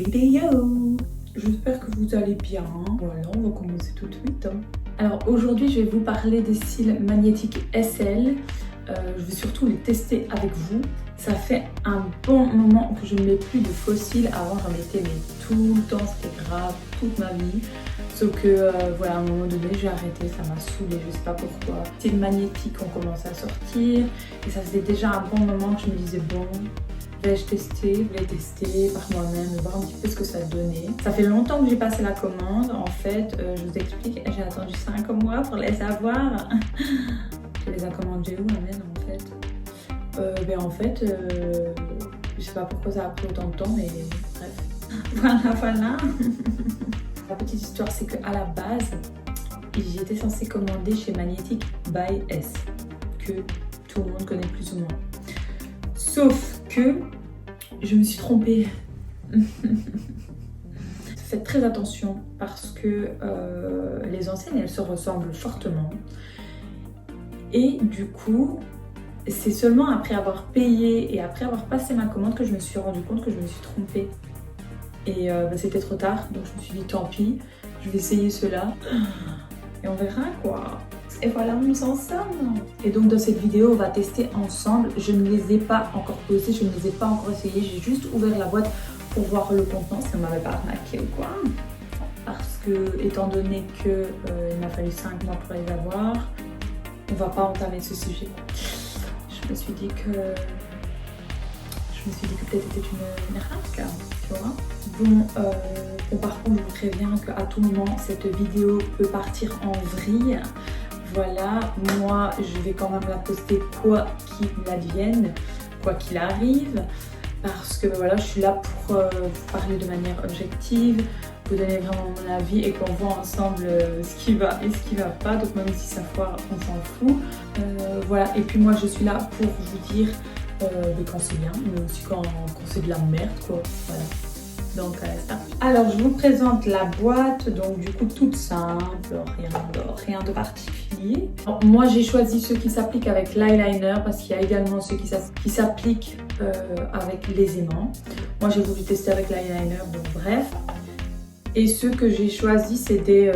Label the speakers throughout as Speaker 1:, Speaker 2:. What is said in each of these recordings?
Speaker 1: vidéo. J'espère que vous allez bien. Voilà, on va commencer tout de suite. Alors aujourd'hui, je vais vous parler des cils magnétiques SL. Je vais surtout les tester avec vous. Ça fait un bon moment que je ne mets plus de faux cils. Avant, j'en mettais mais tout le temps, c'était grave, toute ma vie. Sauf que voilà, à un moment donné, j'ai arrêté, ça m'a saoulée, je sais pas pourquoi. Les cils magnétiques ont commencé à sortir et ça faisait déjà un bon moment que je me disais bon, vais-je tester, je vais tester par moi-même, voir un petit peu ce que ça donnait. Ça fait longtemps que j'ai passé la commande. En fait, je vous explique, j'ai attendu 5 mois pour les avoir. Je les ai commandés où, Amène, en fait en fait, je sais pas pourquoi ça a pris autant de temps, mais bref. Voilà. La petite histoire, c'est qu'à la base, j'étais censée commander chez Magnetic by S, que tout le monde connaît plus ou moins. Sauf que je me suis trompée. Faites très attention parce que les enseignes, elles se ressemblent fortement. Et du coup, c'est seulement après avoir payé et après avoir passé ma commande que je me suis rendu compte que je me suis trompée. Et c'était trop tard, donc je me suis dit tant pis, je vais essayer ceux-là. Et on verra quoi. Et voilà, on s'en sort. Et donc dans cette vidéo, on va tester ensemble. Je ne les ai pas encore posés, je ne les ai pas encore essayés. J'ai juste ouvert la boîte pour voir le contenant, si on m'avait pas arnaqué ou quoi. Parce que, étant donné que il m'a fallu 5 mois pour les avoir, on va pas entamer ce sujet. Je me suis dit que peut-être c'était une arnaque, tu vois. Bon, par contre, je vous préviens qu'à tout moment, cette vidéo peut partir en vrille. Voilà, moi, je vais quand même la poster quoi qu'il advienne, quoi qu'il arrive. Parce que voilà, je suis là pour vous parler de manière objective, vous donner vraiment mon avis et qu'on voit ensemble ce qui va et ce qui va pas. Donc même si ça foire, on s'en fout. Voilà, et puis moi, je suis là pour vous dire quand c'est bien, mais aussi quand c'est de la merde, quoi. Voilà. Donc, ça. Alors, je vous présente la boîte, donc du coup, toute simple, rien de particulier. Alors, moi, j'ai choisi ceux qui s'appliquent avec l'eyeliner parce qu'il y a également ceux qui s'appliquent avec les aimants. Moi, j'ai voulu tester avec l'eyeliner, donc bref. Et ceux que j'ai choisis, c'est des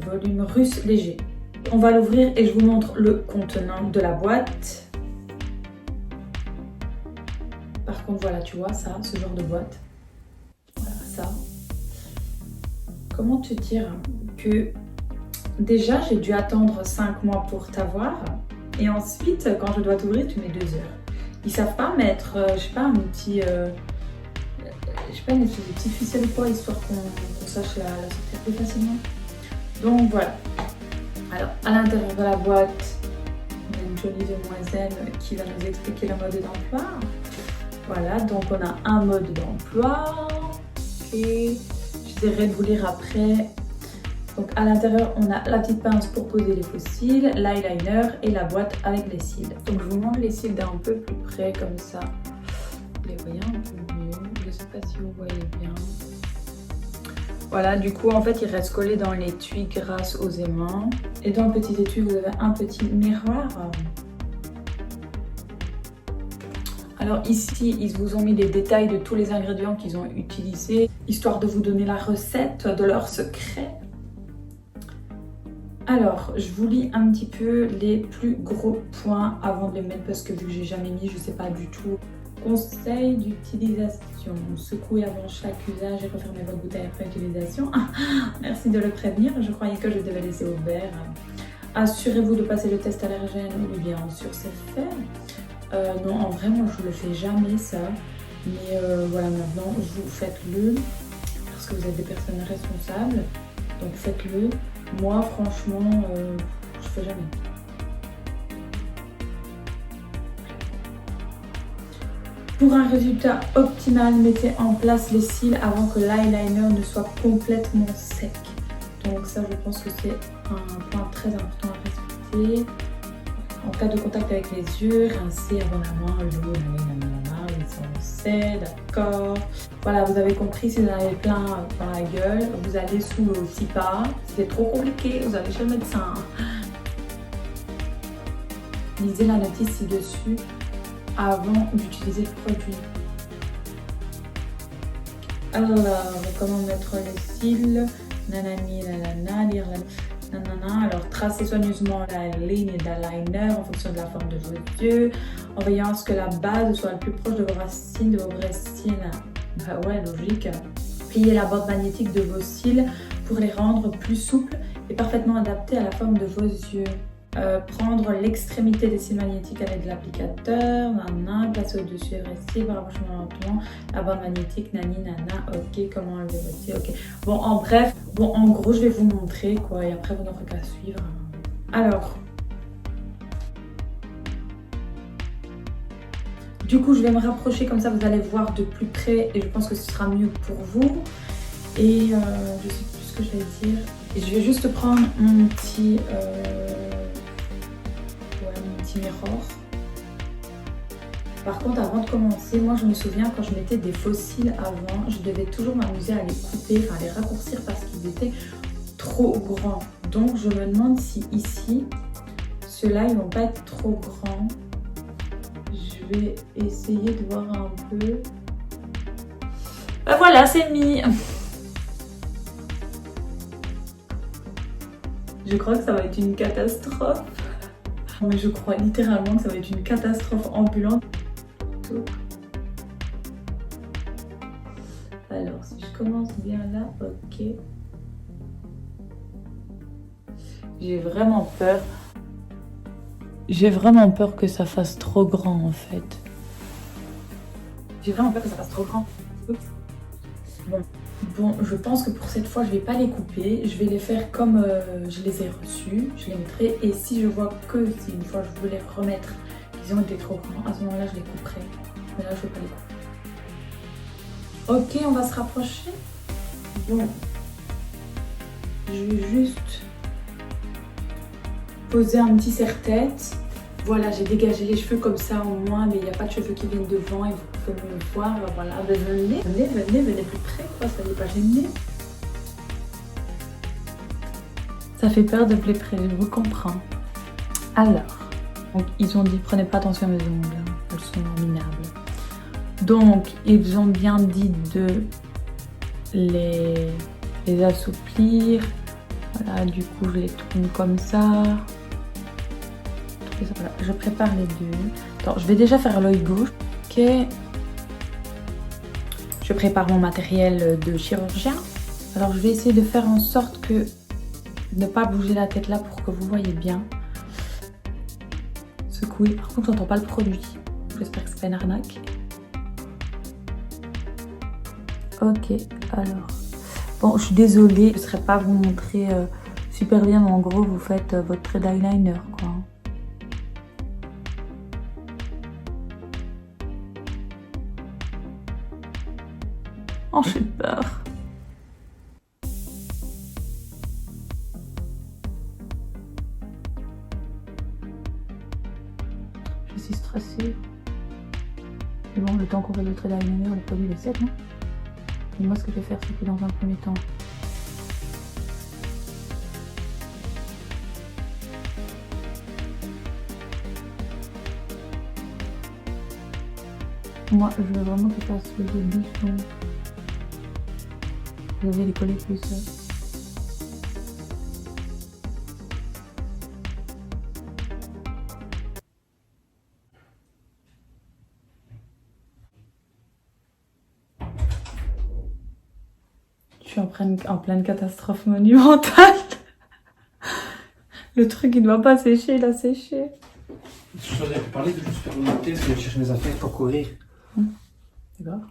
Speaker 1: volumes russes légers. On va l'ouvrir et je vous montre le contenant de la boîte. Par contre, voilà, tu vois ça, ce genre de boîte. Voilà, ça. Comment te dire que déjà, j'ai dû attendre 5 mois pour t'avoir. Et ensuite, quand je dois t'ouvrir, tu mets 2 heures. Ils savent pas mettre, je sais pas, un petit... je sais pas, une espèce de petite ficelle ou quoi, histoire qu'on sache la sortir plus facilement. Donc, voilà. Alors, à l'intérieur de la boîte, on a une jolie demoiselle qui va nous expliquer le mode d'emploi. Voilà, donc on a un mode d'emploi. Et j'essaierai de vous lire après. Donc à l'intérieur, on a la petite pince pour poser les faux cils, l'eyeliner et la boîte avec les cils. Donc je vous montre les cils d'un peu plus près comme ça. Vous les voyez un peu mieux. Je ne sais pas si vous voyez bien. Voilà, du coup en fait ils restent collés dans l'étui grâce aux aimants. Et dans le petit étui, vous avez un petit miroir. Alors ici, ils vous ont mis les détails de tous les ingrédients qu'ils ont utilisés, histoire de vous donner la recette de leur secret. Alors, je vous lis un petit peu les plus gros points avant de les mettre parce que vu que j'ai jamais mis, je ne sais pas du tout. Conseil d'utilisation. Secouez avant chaque usage et refermez votre bouteille après utilisation. Merci de le prévenir, je croyais que je devais laisser ouvert. Assurez-vous de passer le test allergène. Oui, bien sûr, c'est fait. Non, en vrai, moi, je le fais jamais ça. Mais voilà, maintenant, vous faites-le parce que vous êtes des personnes responsables. Donc, faites-le. Moi, franchement, je fais jamais. Pour un résultat optimal, mettez en place les cils avant que l'eyeliner ne soit complètement sec. Donc ça, je pense que c'est un point très important à respecter. En cas de contact avec les yeux, rincez avant la main, l'eau, ça on sait, d'accord. Voilà, vous avez compris, si vous en avez plein dans la gueule, vous allez sous le CIPA. Si c'est trop compliqué, vous allez chez le médecin. Lisez la notice ci-dessus avant d'utiliser le produit. Alors, comment mettre les cils? Nanani, nanana, lire la... Nanana. Alors, tracez soigneusement la ligne d'eyeliner en fonction de la forme de vos yeux, en veillant à ce que la base soit la plus proche de vos racines, de vos vraies cils. Bah ouais, logique. Pliez la bande magnétique de vos cils pour les rendre plus souples et parfaitement adaptés à la forme de vos yeux. Prendre l'extrémité des cils magnétiques avec de l'applicateur, placer au-dessus et rester, rapprochement lentement, la bande magnétique, nani, nana, ok, comment enlever votre cil, ok. Bon, en bref, bon, en gros, je vais vous montrer, quoi, et après, vous n'aurez qu'à suivre. Alors, du coup, je vais me rapprocher, comme ça, vous allez voir de plus près, et je pense que ce sera mieux pour vous. Et je sais plus ce que je vais dire. Et je vais juste prendre mon petit... mirror. Par contre, avant de commencer, moi je me souviens quand je mettais des faux cils avant, je devais toujours m'amuser à les couper, enfin à les raccourcir parce qu'ils étaient trop grands. Donc je me demande si ici, ceux-là ils vont pas être trop grands. Je vais essayer de voir un peu. Ben voilà, c'est mis. Je crois que ça va être une catastrophe. Mais je crois littéralement que ça va être une catastrophe ambulante. Alors, si je commence bien là, ok. J'ai vraiment peur. J'ai vraiment peur que ça fasse trop grand en fait. J'ai vraiment peur que ça fasse trop grand. Bon, je pense que pour cette fois, je vais pas les couper. Je vais les faire comme je les ai reçus. Je les mettrai. Et si je vois que si une fois je veux les remettre, ils ont été trop grands, à ce moment-là, je les couperai. Mais là, je ne vais pas les couper. Ok, on va se rapprocher. Bon. Je vais juste poser un petit serre-tête. Voilà, j'ai dégagé les cheveux comme ça au moins, mais il n'y a pas de cheveux qui viennent devant et vous pouvez me voir. Voilà, ben venez plus près, quoi, soyez pas gênés. Ça fait peur de plus près, je vous comprends. Alors, donc, ils ont dit prenez pas attention à mes ongles, elles sont minables. Donc, ils ont bien dit de les assouplir. Voilà, du coup, je les tourne comme ça. Voilà, je prépare les deux. Attends, je vais déjà faire l'œil gauche. Ok. Je prépare mon matériel de chirurgien. Alors, je vais essayer de faire en sorte que ne pas bouger la tête là pour que vous voyez bien. Secouer. Par contre, j'entends pas le produit. J'espère que c'est pas une arnaque. Ok, alors. Bon, je suis désolée, je ne saurais pas vous montrer super bien, mais en gros, vous faites votre trait d'eyeliner, quoi. Oh, j'ai peur. Je suis stressée. Mais bon, le temps qu'on fait le trait d'eyeliner, le produit est sec, non? Et moi, ce que je vais faire, c'est que dans un premier temps, moi, je veux vraiment qu'il fasse le début. Je vais les coller plus. Je suis en pleine catastrophe monumentale. Le truc, il ne doit pas sécher, il a séché.
Speaker 2: Je t'aurais pu parler de juste faire une thèse, je vais chercher mes affaires pour courir.
Speaker 1: D'accord.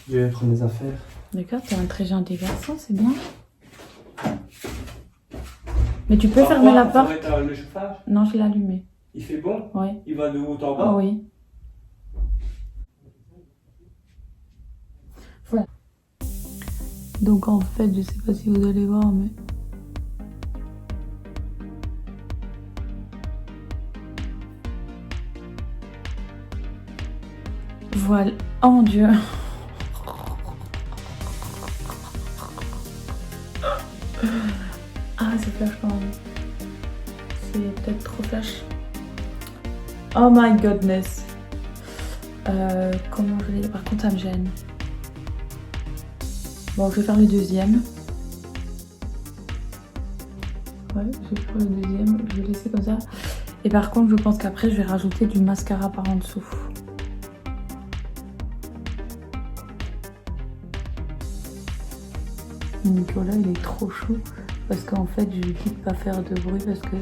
Speaker 2: Je vais prendre mes affaires.
Speaker 1: D'accord, t'es un très gentil garçon, c'est bien. Mais tu peux fermer la porte.
Speaker 2: Tu vas mettre le chauffage?
Speaker 1: Non, je l'ai allumé.
Speaker 2: Il fait bon?
Speaker 1: Oui.
Speaker 2: Il va de haut en bas?
Speaker 1: Oui. Voilà. Donc en fait, je sais pas si vous allez voir, mais... Voilà. Oh mon Dieu. Ah, c'est flash quand même. C'est peut-être trop flash. Oh my goodness. Comment je vais... Par contre, ça me gêne. Bon, je vais faire le deuxième. Ouais, je vais faire le deuxième. Je vais laisser comme ça. Et par contre, je pense qu'après, je vais rajouter du mascara par en dessous. Nicolas, il est trop chaud. Parce qu'en fait, je lui dis de pas faire de bruit. Parce que,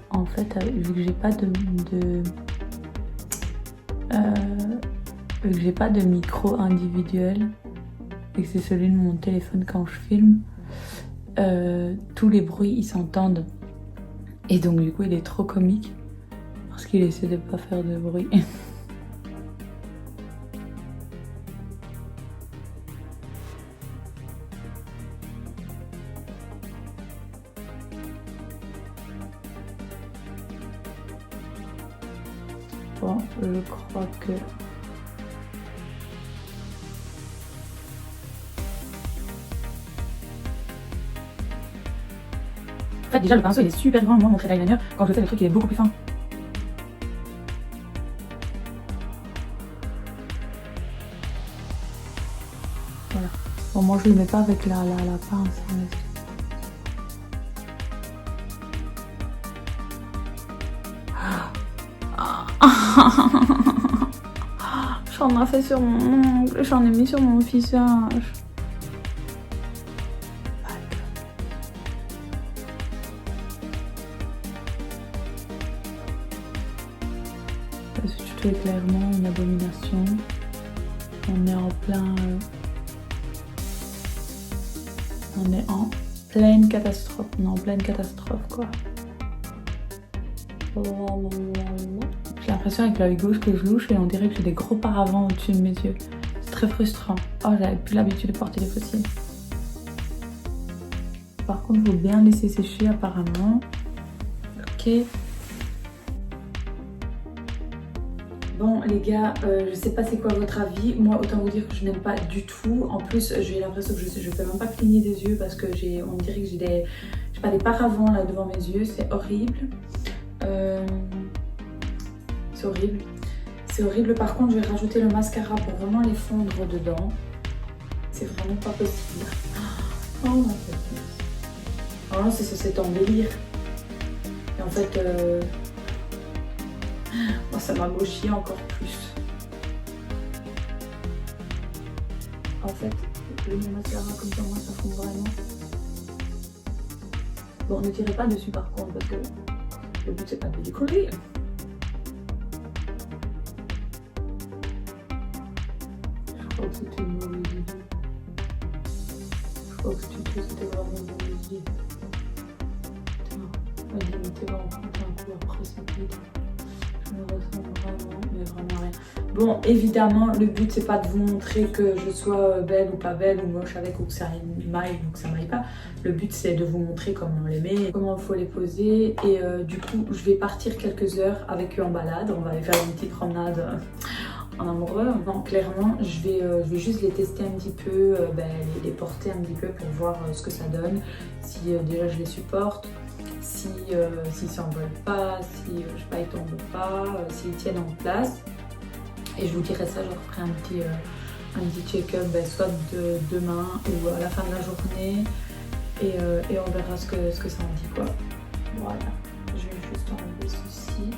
Speaker 1: en fait, vu que j'ai pas vu que j'ai pas de micro individuel et que c'est celui de mon téléphone quand je filme, tous les bruits ils s'entendent. Et donc du coup il est trop comique parce qu'il essaie de pas faire de bruit. Bon, je crois que... En fait, déjà le pinceau il est super grand. Moi, mon trait d'eyeliner, quand je le fais, le truc il est beaucoup plus fin. Voilà. Bon, moi je le mets pas avec la pince. J'en ai fait sur mon ongle, j'en ai mis sur mon visage. Ce tuto est clairement une abomination. On est en plein... on est en pleine catastrophe. On est en pleine catastrophe quoi. J'ai l'impression avec l'œil gauche que je louche et on dirait que j'ai des gros paravents au-dessus de mes yeux. C'est très frustrant. Oh, j'avais plus l'habitude de porter des faux cils. Par contre, il faut bien laisser sécher apparemment. Ok. Bon les gars, je sais pas c'est quoi votre avis. Moi autant vous dire que je n'aime pas du tout. En plus j'ai l'impression que je peux même pas cligner des yeux parce que on dirait que j'ai pas des paravents là devant mes yeux. C'est horrible. C'est horrible. C'est horrible. Par contre je vais rajouter le mascara pour vraiment les fondre dedans. C'est vraiment pas possible. Oh my goodness. Oh non, c'est embellir. Et en fait moi, ça m'a gauchier encore plus. En fait, le mascara comme ça, moi, ça fond vraiment. Bon, ne tirez pas dessus par contre, parce que le but c'est pas de décoller. Je crois que c'était une mauvaise idée. Je crois que c'était vraiment une mauvaise idée. Putain, la limite va en prendre un coup après ça vite. Je me ressens vraiment, mais vraiment rien. Bon, évidemment, le but c'est pas de vous montrer que je sois belle ou pas belle ou moche avec ou que ça m'aille ou que ça m'aille pas. Le but c'est de vous montrer comment on les met, comment il faut les poser. Et du coup, je vais partir quelques heures avec eux en balade. On va aller faire une petite promenade en amoureux. Non, clairement, je vais juste les tester un petit peu, les porter un petit peu pour voir ce que ça donne. Si déjà je les supporte. S'ils s'envolent pas, si je sais pas, ils tombent pas, s'ils tiennent en place. Et je vous dirai ça, je referai un petit check-up soit demain ou à la fin de la journée et on verra ce que ça en dit quoi. Voilà, je vais juste enlever ceci.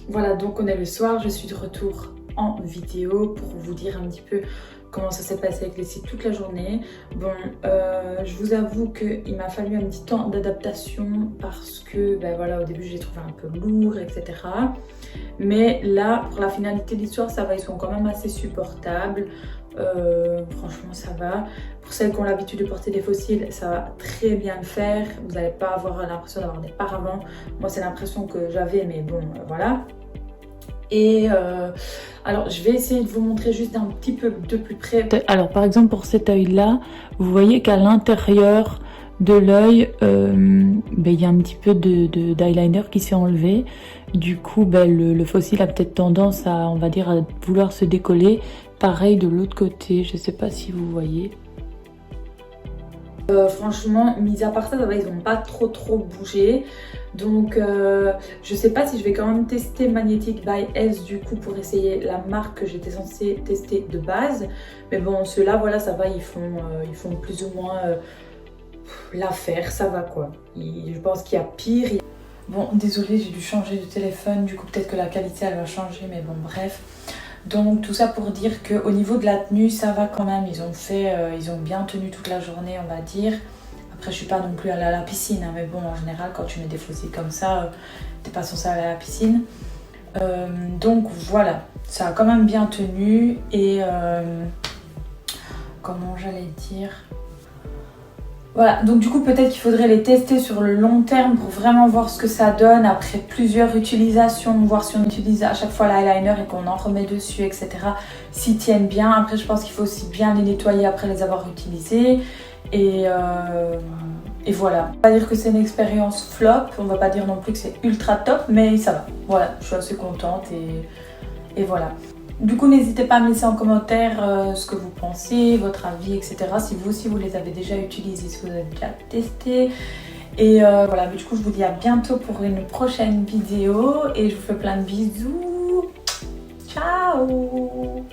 Speaker 1: Voilà, donc on est le soir, je suis de retour en vidéo pour vous dire un petit peu comment ça s'est passé avec les cils toute la journée. Bon, je vous avoue qu'il m'a fallu un petit temps d'adaptation parce que, voilà, au début je les trouvais un peu lourds, etc. Mais là, pour la finalité de l'histoire, ça va, ils sont quand même assez supportables. Franchement, ça va. Pour celles qui ont l'habitude de porter des faux cils, ça va très bien le faire. Vous n'allez pas avoir l'impression d'avoir des paravents. Moi, c'est l'impression que j'avais, mais bon, voilà. Et alors, je vais essayer de vous montrer juste un petit peu de plus près. Alors, par exemple, pour cet œil-là, vous voyez qu'à l'intérieur, de l'œil, il y a un petit peu d'eyeliner qui s'est enlevé. Du coup, le fossile a peut-être tendance à, on va dire, à vouloir se décoller. Pareil de l'autre côté, je sais pas si vous voyez. Franchement, mis à part ça, ils n'ont pas trop bougé. Donc, je sais pas si je vais quand même tester Magnetic by S du coup pour essayer la marque que j'étais censée tester de base. Mais bon, ceux-là, voilà, ça va, ils font plus ou moins l'affaire, ça va quoi. Je pense qu'il y a pire. Bon, désolée, j'ai dû changer de téléphone, du coup peut-être que la qualité elle va changer, mais bon, bref. Donc tout ça pour dire qu'au niveau de la tenue, ça va quand même. Ils ont bien tenu toute la journée, on va dire. Après, je suis pas non plus allée à la piscine, hein, mais bon, en général, quand tu mets des fossiles comme ça, t'es pas censé aller à la piscine. Donc voilà, ça a quand même bien tenu et comment j'allais dire. Voilà, donc du coup peut-être qu'il faudrait les tester sur le long terme pour vraiment voir ce que ça donne après plusieurs utilisations, voir si on utilise à chaque fois l'eyeliner et qu'on en remet dessus, etc. S'ils tiennent bien. Après je pense qu'il faut aussi bien les nettoyer après les avoir utilisés. Et voilà. On va pas dire que c'est une expérience flop, on va pas dire non plus que c'est ultra top, mais ça va. Voilà, je suis assez contente et voilà. Du coup, n'hésitez pas à me laisser en commentaire ce que vous pensez, votre avis, etc. Si vous aussi vous les avez déjà utilisés, si vous avez déjà testé. Et voilà, mais du coup, je vous dis à bientôt pour une prochaine vidéo et je vous fais plein de bisous. Ciao!